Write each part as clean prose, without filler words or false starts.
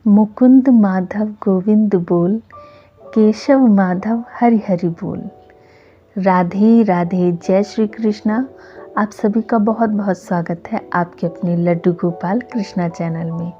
मुकुंद माधव गोविंद बोल, केशव माधव हरि हरि बोल। राधे राधे, जय श्री कृष्णा। आप सभी का बहुत बहुत स्वागत है आपके अपने लड्डू गोपाल कृष्णा चैनल में।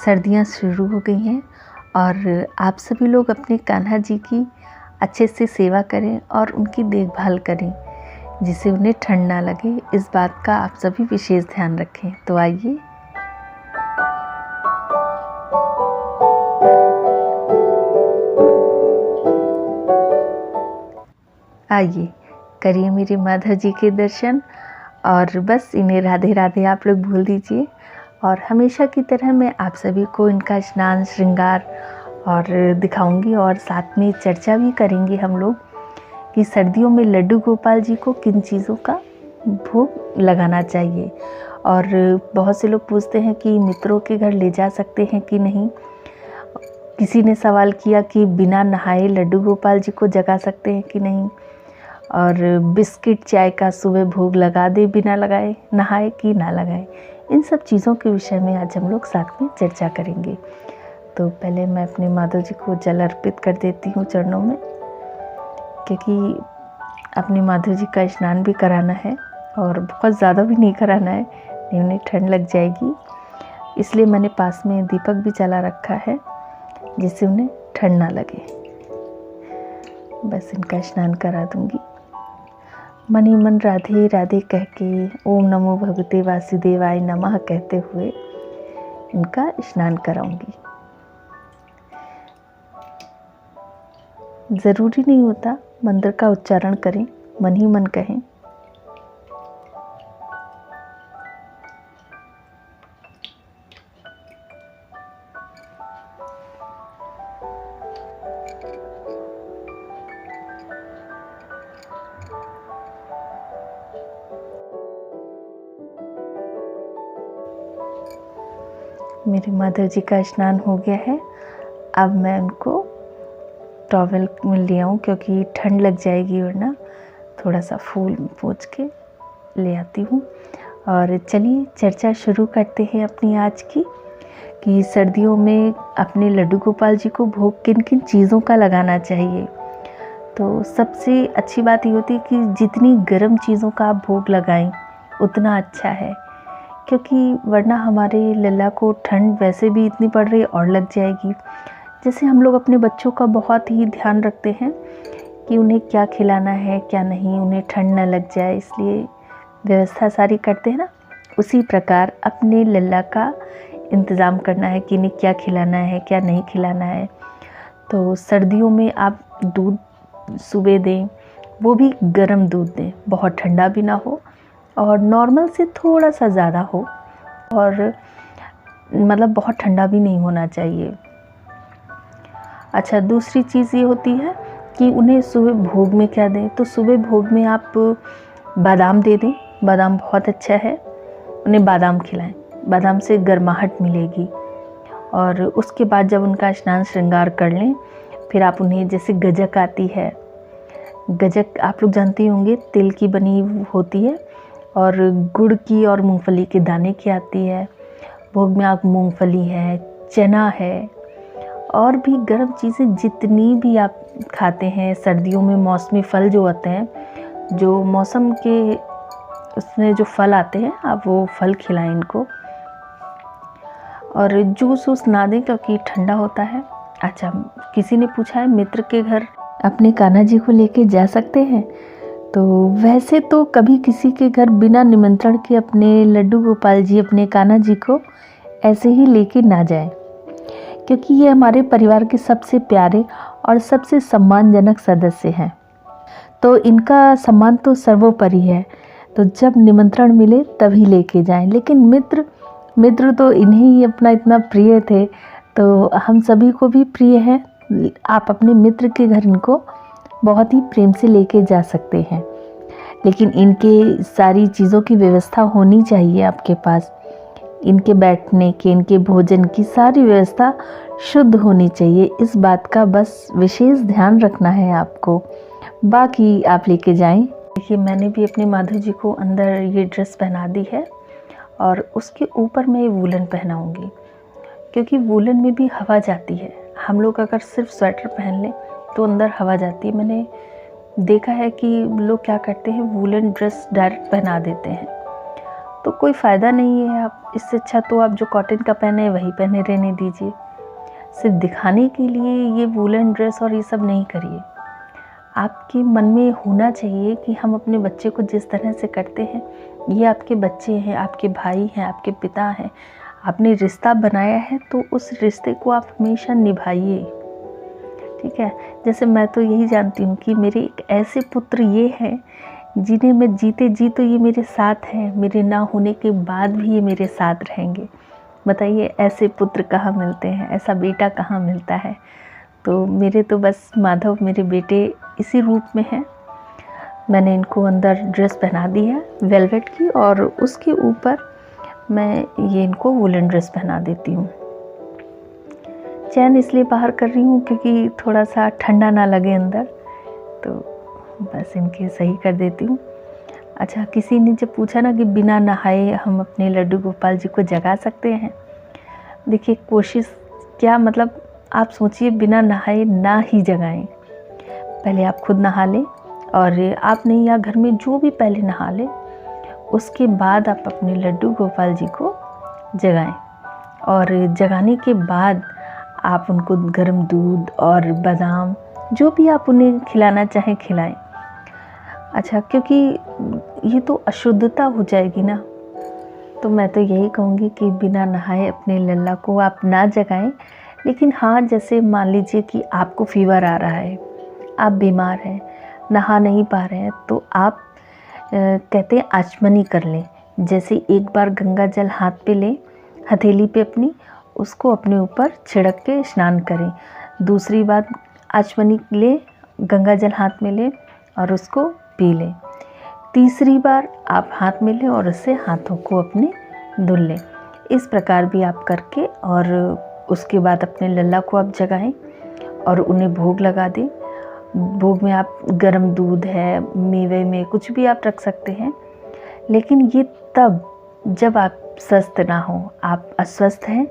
सर्दियां शुरू हो गई हैं और आप सभी लोग अपने कान्हा जी की अच्छे से सेवा करें और उनकी देखभाल करें, जिससे उन्हें ठंड ना लगे। इस बात का आप सभी विशेष ध्यान रखें। तो आइए करिए मेरे माधव जी के दर्शन और बस इन्हें राधे राधे आप लोग भूल दीजिए। और हमेशा की तरह मैं आप सभी को इनका स्नान श्रृंगार और दिखाऊंगी और साथ में चर्चा भी करेंगे हम लोग कि सर्दियों में लड्डू गोपाल जी को किन चीज़ों का भोग लगाना चाहिए। और बहुत से लोग पूछते हैं कि मित्रों के घर ले जा सकते हैं कि नहीं। किसी ने सवाल किया कि बिना नहाए लड्डू गोपाल जी को जगा सकते हैं कि नहीं। और बिस्किट चाय का सुबह भोग लगा दे बिना लगाए नहाए कि ना लगाए। इन सब चीज़ों के विषय में आज हम लोग साथ में चर्चा करेंगे। तो पहले मैं अपने माधव जी को जल अर्पित कर देती हूँ चरणों में, क्योंकि अपने माधव जी का स्नान भी कराना है और बहुत ज़्यादा भी नहीं कराना है, नहीं उन्हें ठंड लग जाएगी। इसलिए मैंने पास में दीपक भी जला रखा है जिससे उन्हें ठंड ना लगे। बस इनका स्नान करा दूंगी। मन ही मन राधे राधे कह के ओम नमो भगवते वासुदेवाय नमः कहते हुए इनका स्नान कराऊंगी। ज़रूरी नहीं होता मंत्र का उच्चारण करें, मन ही मन कहें। मेरे माधव जी का स्नान हो गया है। अब मैं उनको टॉवेल में ले आऊँ, क्योंकि ठंड लग जाएगी वरना। थोड़ा सा फूल पोंछ के ले आती हूँ। और चलिए चर्चा शुरू करते हैं अपनी आज की, कि सर्दियों में अपने लड्डू गोपाल जी को भोग किन किन चीज़ों का लगाना चाहिए। तो सबसे अच्छी बात ये होती है कि जितनी गर्म चीज़ों का आप भोग लगाएं उतना अच्छा है, क्योंकि वरना हमारे लल्ला को ठंड वैसे भी इतनी पड़ रही है और लग जाएगी। जैसे हम लोग अपने बच्चों का बहुत ही ध्यान रखते हैं कि उन्हें क्या खिलाना है क्या नहीं, उन्हें ठंड न लग जाए, इसलिए व्यवस्था सारी करते हैं ना। उसी प्रकार अपने लल्ला का इंतज़ाम करना है कि इन्हें क्या खिलाना है क्या नहीं खिलाना है। तो सर्दियों में आप दूध सुबह दें, वो भी गर्म दूध दें, बहुत ठंडा भी ना हो और नॉर्मल से थोड़ा सा ज़्यादा हो, और मतलब बहुत ठंडा भी नहीं होना चाहिए। अच्छा, दूसरी चीज़ ये होती है कि उन्हें सुबह भोग में क्या दें। तो सुबह भोग में आप बादाम दे दें, बादाम बहुत अच्छा है, उन्हें बादाम खिलाएं, बादाम से गर्माहट मिलेगी। और उसके बाद जब उनका स्नान श्रृंगार कर लें, फिर आप उन्हें, जैसे गजक आती है, गजक आप लोग जानते होंगे, तिल की बनी होती है और गुड़ की और मूंगफली के दाने की आती है। भोग में आप मूंगफली है, चना है और भी गर्म चीज़ें जितनी भी आप खाते हैं। सर्दियों में मौसमी फल जो होते हैं, जो मौसम के उसमें जो फल आते हैं, आप वो फल खिलाएं इनको। और जूस वूस ना दें क्योंकि ठंडा होता है। अच्छा, किसी ने पूछा है मित्र के घर अपने कान्हा जी को लेके जा सकते हैं। तो वैसे तो कभी किसी के घर बिना निमंत्रण के अपने लड्डू गोपाल जी, अपने कान्हा जी को ऐसे ही लेके ना जाएं, क्योंकि ये हमारे परिवार के सबसे प्यारे और सबसे सम्मानजनक सदस्य हैं। तो इनका सम्मान तो सर्वोपरि है। तो जब निमंत्रण मिले तभी लेके जाएं। लेकिन मित्र तो इन्हें ही अपना इतना प्रिय थे, तो हम सभी को भी प्रिय हैं। आप अपने मित्र के घर इनको बहुत ही प्रेम से लेके जा सकते हैं, लेकिन इनके सारी चीज़ों की व्यवस्था होनी चाहिए आपके पास। इनके बैठने की, इनके भोजन की सारी व्यवस्था शुद्ध होनी चाहिए। इस बात का बस विशेष ध्यान रखना है आपको। बाकी आप लेके जाएं। देखिए, मैंने भी अपने माधव जी को अंदर ये ड्रेस पहना दी है और उसके ऊपर मैं ये वूलन पहनाऊँगी, क्योंकि वूलन में भी हवा जाती है। हम लोग अगर सिर्फ स्वेटर पहन लें तो अंदर हवा जाती है। मैंने देखा है कि लोग क्या करते हैं, वूलन ड्रेस डायरेक्ट पहना देते हैं, तो कोई फ़ायदा नहीं है। आप इससे अच्छा तो आप जो कॉटन का पहने वही पहने रहने दीजिए। सिर्फ दिखाने के लिए ये वूलन ड्रेस और ये सब नहीं करिए। आपके मन में होना चाहिए कि हम अपने बच्चे को जिस तरह से करते हैं, ये आपके बच्चे हैं, आपके भाई हैं, आपके पिता हैं। आपने रिश्ता बनाया है तो उस रिश्ते को आप हमेशा निभाइए, ठीक है। जैसे मैं तो यही जानती हूँ कि मेरे एक ऐसे पुत्र ये हैं जिन्हें मैं जीते जी तो ये मेरे साथ हैं, मेरे ना होने के बाद भी ये मेरे साथ रहेंगे। बताइए ऐसे पुत्र कहाँ मिलते हैं, ऐसा बेटा कहाँ मिलता है। तो मेरे तो बस माधव मेरे बेटे इसी रूप में हैं। मैंने इनको अंदर ड्रेस पहना दी है वेलवेट की, और उसके ऊपर मैं ये इनको वुलन ड्रेस पहना देती हूँ। चैन इसलिए बाहर कर रही हूँ क्योंकि थोड़ा सा ठंडा ना लगे अंदर, तो बस इनके सही कर देती हूँ। अच्छा, किसी ने जब पूछा ना कि बिना नहाए हम अपने लड्डू गोपाल जी को जगा सकते हैं। देखिए कोशिश क्या, मतलब आप सोचिए बिना नहाए ना ही जगाएं। पहले आप खुद नहा लें, और आप नहीं या घर में जो भी पहले नहा ले, उसके बाद आप अपने लड्डू गोपाल जी को जगाएं। और जगाने के बाद आप उनको गर्म दूध और बादाम जो भी आप उन्हें खिलाना चाहें खिलाएं। अच्छा, क्योंकि ये तो अशुद्धता हो जाएगी ना, तो मैं तो यही कहूँगी कि बिना नहाए अपने लल्ला को आप ना जगाएं। लेकिन हाँ, जैसे मान लीजिए कि आपको फीवर आ रहा है, आप बीमार हैं, नहा नहीं पा रहे हैं, तो आप कहते हैं आचमनी कर लें। जैसे एक बार गंगा जल हाथ पे लें, हथेली पे अपनी, उसको अपने ऊपर छिड़क के स्नान करें। दूसरी बार आचमनी लें, गंगा जल हाथ में लें और उसको पी लें। तीसरी बार आप हाथ में लें और उससे हाथों को अपने धुल लें। इस प्रकार भी आप करके, और उसके बाद अपने लल्ला को आप जगाएं और उन्हें भोग लगा दें। भोग में आप गर्म दूध है, मेवे में कुछ भी आप रख सकते हैं। लेकिन ये तब जब आप स्वस्थ ना हो, आप अस्वस्थ हैं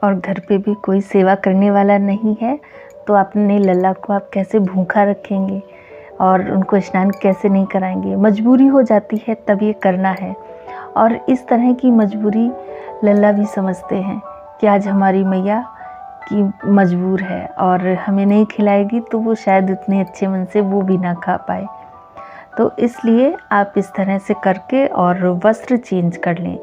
और घर पे भी कोई सेवा करने वाला नहीं है, तो अपने लल्ला को आप कैसे भूखा रखेंगे और उनको स्नान कैसे नहीं कराएंगे। मजबूरी हो जाती है तब ये करना है, और इस तरह की मजबूरी लल्ला भी समझते हैं कि आज हमारी मैया की मजबूर है और हमें नहीं खिलाएगी, तो वो शायद उतने अच्छे मन से वो भी ना खा पाए। तो इसलिए आप इस तरह से करके और वस्त्र चेंज कर लें,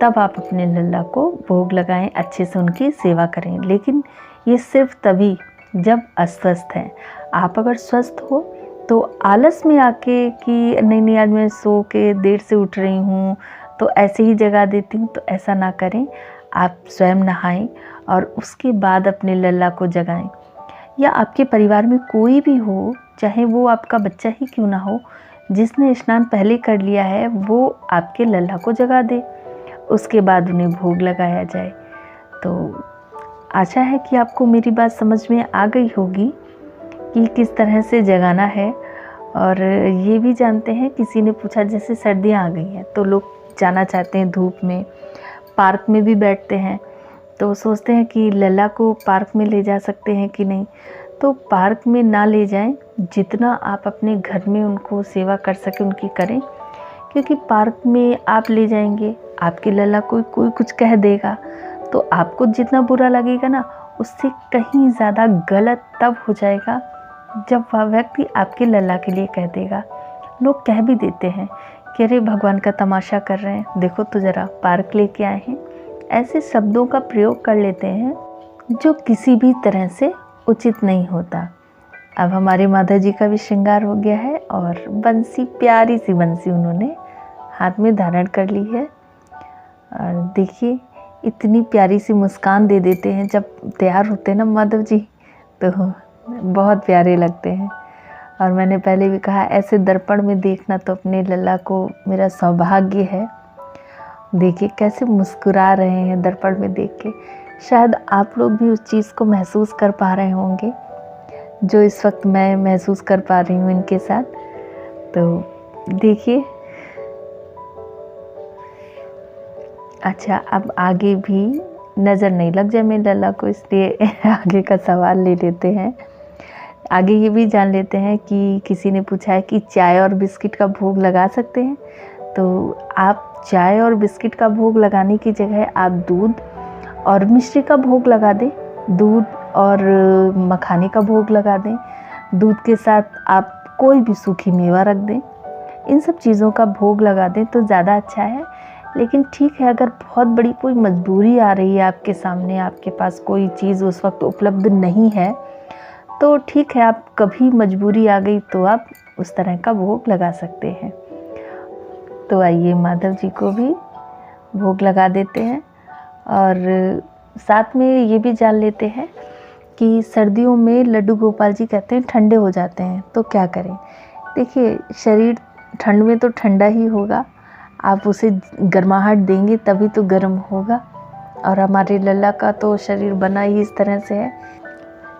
तब आप अपने लल्ला को भोग लगाएं, अच्छे से उनकी सेवा करें। लेकिन ये सिर्फ तभी जब अस्वस्थ हैं। आप अगर स्वस्थ हो तो आलस में आके कि नहीं आज मैं सो के देर से उठ रही हूँ तो ऐसे ही जगा देती हूँ, तो ऐसा ना करें। आप स्वयं नहाएं और उसके बाद अपने लल्ला को जगाएं। या आपके परिवार में कोई भी हो, चाहे वो आपका बच्चा ही क्यों ना हो, जिसने स्नान पहले कर लिया है, वो आपके लल्ला को जगा दे, उसके बाद उन्हें भोग लगाया जाए। तो आशा है कि आपको मेरी बात समझ में आ गई होगी कि किस तरह से जगाना है। और ये भी जानते हैं, किसी ने पूछा जैसे सर्दियाँ आ गई हैं तो लोग जाना चाहते हैं धूप में, पार्क में भी बैठते हैं, तो सोचते हैं कि लल्ला को पार्क में ले जा सकते हैं कि नहीं। तो पार्क में ना ले जाएं, जितना आप अपने घर में उनको सेवा कर सकें उनकी करें। क्योंकि पार्क में आप ले जाएंगे, आपके लल्ला को कोई कुछ कह देगा, तो आपको जितना बुरा लगेगा ना, उससे कहीं ज़्यादा गलत तब हो जाएगा जब वह व्यक्ति आपके लल्ला के लिए कह देगा। लोग कह भी देते हैं कि अरे भगवान का तमाशा कर रहे हैं, देखो तो ज़रा पार्क लेके आए हैं। ऐसे शब्दों का प्रयोग कर लेते हैं जो किसी भी तरह से उचित नहीं होता। अब हमारे माता जी का भी श्रृंगार हो गया है और बंसी, प्यारी सी बंसी उन्होंने हाथ में धारण कर ली है। और देखिए इतनी प्यारी सी मुस्कान दे देते हैं जब तैयार होते हैं ना माधव जी, तो बहुत प्यारे लगते हैं। और मैंने पहले भी कहा, ऐसे दर्पण में देखना तो अपने लल्ला को मेरा सौभाग्य है। देखिए कैसे मुस्कुरा रहे हैं दर्पण में देख के। शायद आप लोग भी उस चीज़ को महसूस कर पा रहे होंगे जो इस वक्त मैं महसूस कर पा रही हूँ इनके साथ। तो देखिए अच्छा, अब आगे भी नज़र नहीं लग जाए मेरे लल्ला को, इसलिए आगे का सवाल ले लेते हैं। आगे ये भी जान लेते हैं कि किसी ने पूछा है कि चाय और बिस्किट का भोग लगा सकते हैं? तो आप चाय और बिस्किट का भोग लगाने की जगह आप दूध और मिश्री का भोग लगा दें, दूध और मखाने का भोग लगा दें। दूध के साथ आप कोई भी सूखी मेवा रख दें, इन सब चीज़ों का भोग लगा दें तो ज़्यादा अच्छा है। लेकिन ठीक है, अगर बहुत बड़ी कोई मजबूरी आ रही है आपके सामने, आपके पास कोई चीज़ उस वक्त उपलब्ध नहीं है, तो ठीक है, आप कभी मजबूरी आ गई तो आप उस तरह का भोग लगा सकते हैं। तो आइए माधव जी को भी भोग लगा देते हैं और साथ में ये भी जान लेते हैं कि सर्दियों में लड्डू गोपाल जी कहते हैं ठंडे हो जाते हैं, तो क्या करें? देखिए, शरीर ठंड में तो ठंडा ही होगा, आप उसे गर्माहट देंगे तभी तो गर्म होगा। और हमारे लल्ला का तो शरीर बना ही इस तरह से है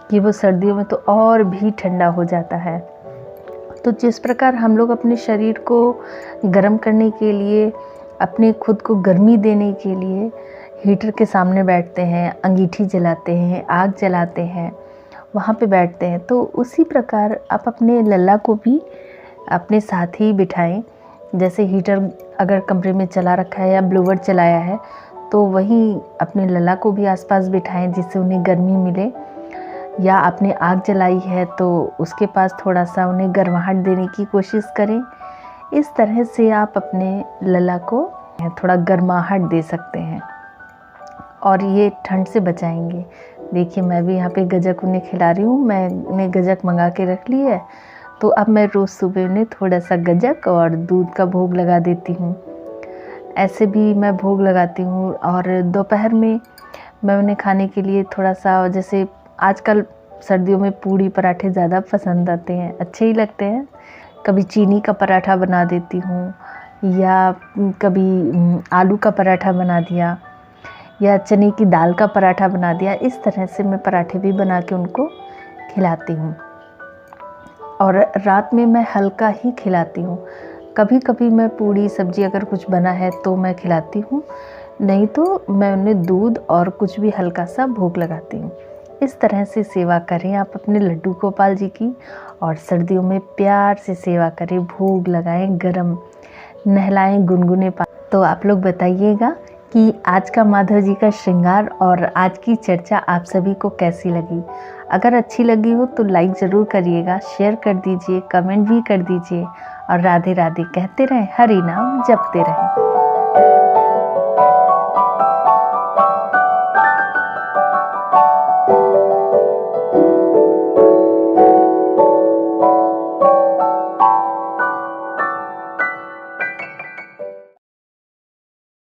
कि वो सर्दियों में तो और भी ठंडा हो जाता है। तो जिस प्रकार हम लोग अपने शरीर को गर्म करने के लिए, अपने खुद को गर्मी देने के लिए हीटर के सामने बैठते हैं, अंगीठी जलाते हैं, आग जलाते हैं, वहाँ पे बैठते हैं, तो उसी प्रकार आप अपने लल्ला को भी अपने साथ ही बिठाएं। जैसे हीटर अगर कमरे में चला रखा है या ब्लोवर चलाया है, तो वहीं अपने लल्ला को भी आसपास बिठाएं जिससे उन्हें गर्मी मिले। या आपने आग जलाई है तो उसके पास थोड़ा सा उन्हें गर्माहट देने की कोशिश करें। इस तरह से आप अपने लल्ला को थोड़ा गर्माहट दे सकते हैं और ये ठंड से बचाएंगे। देखिए, मैं भी यहाँ पे गज्जक उन्हें खिला रही हूँ। मैंने गज्जक मंगा के रख ली है, तो अब मैं रोज़ सुबह उन्हें थोड़ा सा गज्जक और दूध का भोग लगा देती हूँ। ऐसे भी मैं भोग लगाती हूँ। और दोपहर में मैं उन्हें खाने के लिए थोड़ा सा, जैसे आजकल सर्दियों में पूड़ी पराठे ज़्यादा पसंद आते हैं, अच्छे ही लगते हैं। कभी चीनी का पराठा बना देती हूँ, या कभी आलू का पराठा बना दिया, या चने की दाल का पराठा बना दिया। इस तरह से मैं पराठे भी बना के उनको खिलाती हूँ। और रात में मैं हल्का ही खिलाती हूँ। कभी कभी मैं पूड़ी सब्जी अगर कुछ बना है तो मैं खिलाती हूँ, नहीं तो मैं उन्हें दूध और कुछ भी हल्का सा भोग लगाती हूँ। इस तरह से सेवा करें आप अपने लड्डू गोपाल जी की, और सर्दियों में प्यार से सेवा करें, भोग लगाएं, गरम नहलाएं गुनगुने पानी। तो आप लोग बताइएगा कि आज का माधव जी का श्रृंगार और आज की चर्चा आप सभी को कैसी लगी। अगर अच्छी लगी हो तो लाइक ज़रूर करिएगा, शेयर कर दीजिए, कमेंट भी कर दीजिए, और राधे राधे कहते रहें, हरि नाम जपते रहें।